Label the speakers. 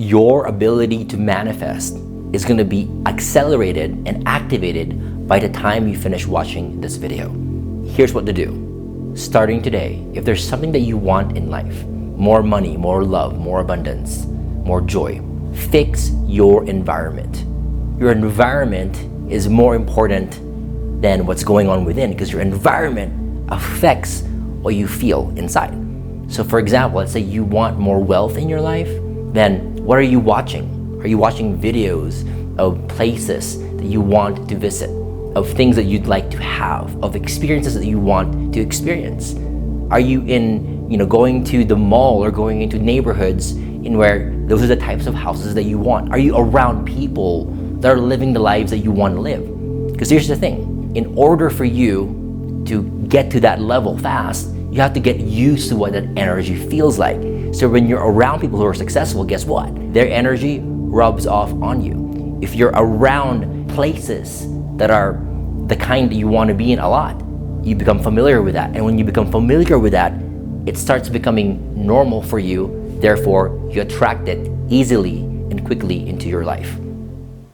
Speaker 1: Your ability to manifest is going to be accelerated and activated by the time you finish watching this video. Here's what to do. Starting today, if there's something that you want in life, more money, more love, more abundance, more joy, fix your environment. Your environment is more important than what's going on within, because your environment affects what you feel inside. So for example, let's say you want more wealth in your life, then what are you watching? Are you watching videos of places that you want to visit, of things that you'd like to have, of experiences that you want to experience? Are you going to the mall or going into neighborhoods in where those are the types of houses that you want? Are you around people that are living the lives that you want to live? Because here's the thing, in order for you to get to that level fast, you have to get used to what that energy feels like. So when you're around people who are successful, guess what? Their energy rubs off on you. If you're around places that are the kind that you want to be in a lot, you become familiar with that. And when you become familiar with that, it starts becoming normal for you. Therefore, you attract it easily and quickly into your life.